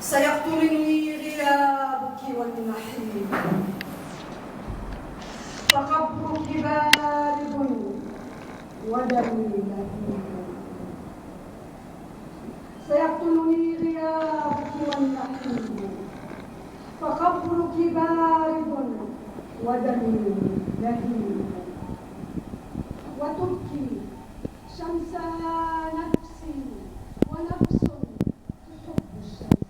سيقتلني غيابك والنحيب، فقبرك بارد ودمي لهيب. سيقتلني غيابك والنحيب، فقبرك بارد ودمي لهيب. وتبكي شمس نفسي ونفس تحب الشمس.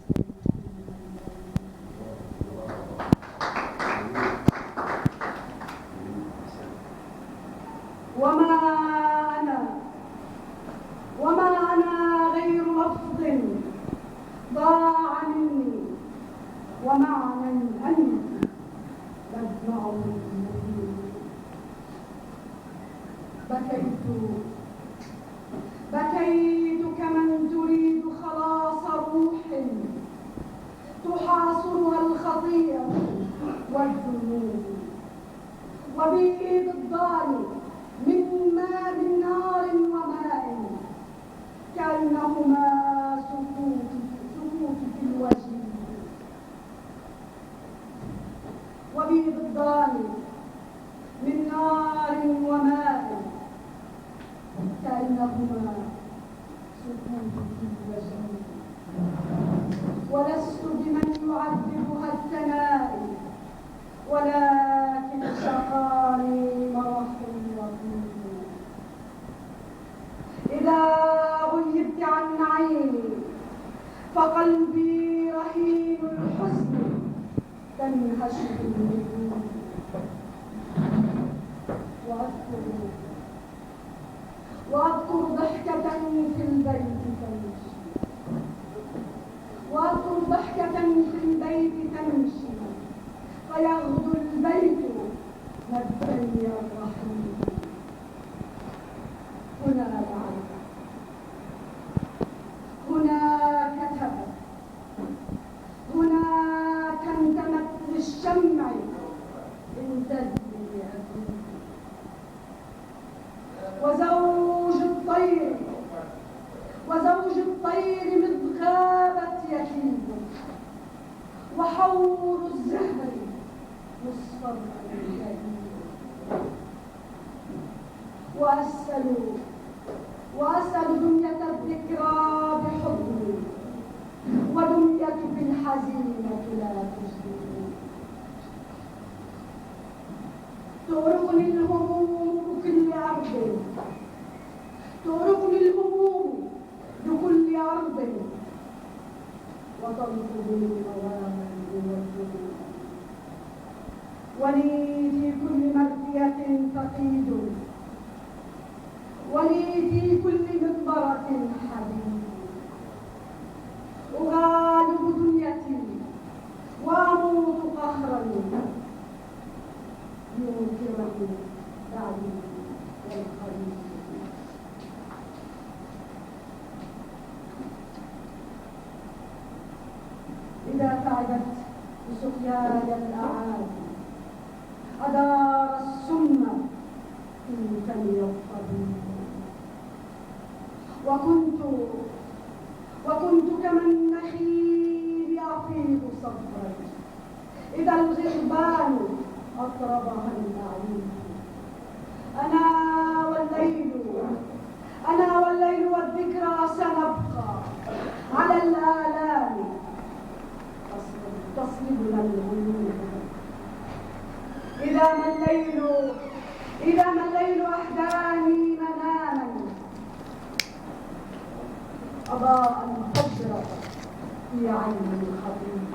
وما أنا غير لفظ ضاع مني، ومعنى أنت تدمع مني. بكيت كمن تريد خلاص روح تحاصرها الخطيئة والذنوب، وبي ضدان من نار وماء كأنهما سكوت في الوجه، وبي ضدان من نار وماء كأنهما سكوت في الوجه. ولست بمن يعذبها الثناء، ولكن شقاني مرح لطيف. إذا غيبت عن عيني فقلبي رهين الحزن تنهشه النجوم. وأذكر ضحكة في البيت تمشي، وأذكر ضحكة في البيت تمشي، فيغدو البيت مبتني الرحيم. هنا لعب، هنا كتبت، هنا كمتمت للشمع امتد لي أبيك. وزوج الطير مذ غابت يكيد، وحور الزهر مصفر الجديد. وأسأل دمية الذكرى بحضني، ودمية بالحزينة لا تجدني. تؤرقني الهموم بكل أرض، تؤرقني الهموم بكل أرض، وتنقضني الأوامر والجنون. ولي في كل مرثية فقيد، ولي في كل مقبرة حبيب. أغالب دنيتي وأموت قهرا، ينكرني بعدي والخليل. إذا تعبت بسقياي الأعادي أدار السم في فمي الطبيب. وكنت كما النخيل أفيض صبرا إذا الغربان أطربها البعيد. أنا والليل والذكرى سنبقى على الآلام تصلبنا الغيوب. إذا ما الليل أحداني مناما أضاء الفجر في عين الخطيب.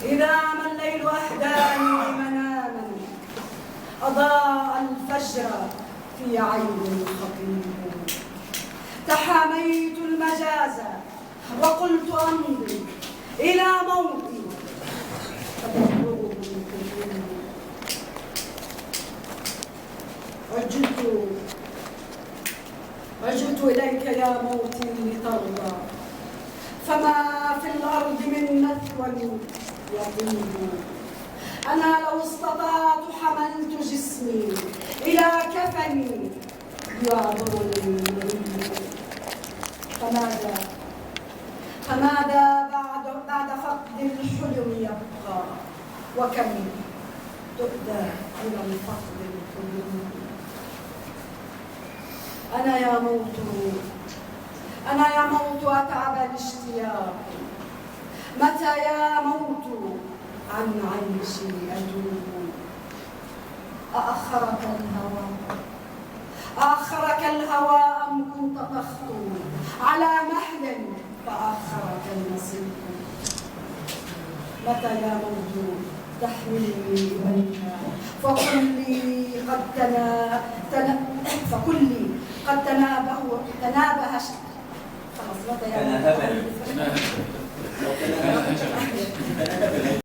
إذا ما الليل أحداني مناما أضاء الفجر في عين الخطيب. تحاميت المجاز وقلت أمضي إلى موتي، فتبلغه الكثير. عجلت إليك يا موتي لترضى، فما في الأرض من نثوى يطيب. أنا لو استطعت حملت جسمي إلى كفني يعذرني المريض. فماذا بعد فقد الحلم يبقى؟ وكم تؤدى إلى الفقد الحلم. أنا يا موت أتعب الاشتياق. متى يا موت عن عيشي أدوب؟ أأخرك الهوى أم كنت تخطو على مهل فأخرك النصيب؟ متى يا موت تحملني إليها فقل لي قد تنابه خلاص. متى يا موت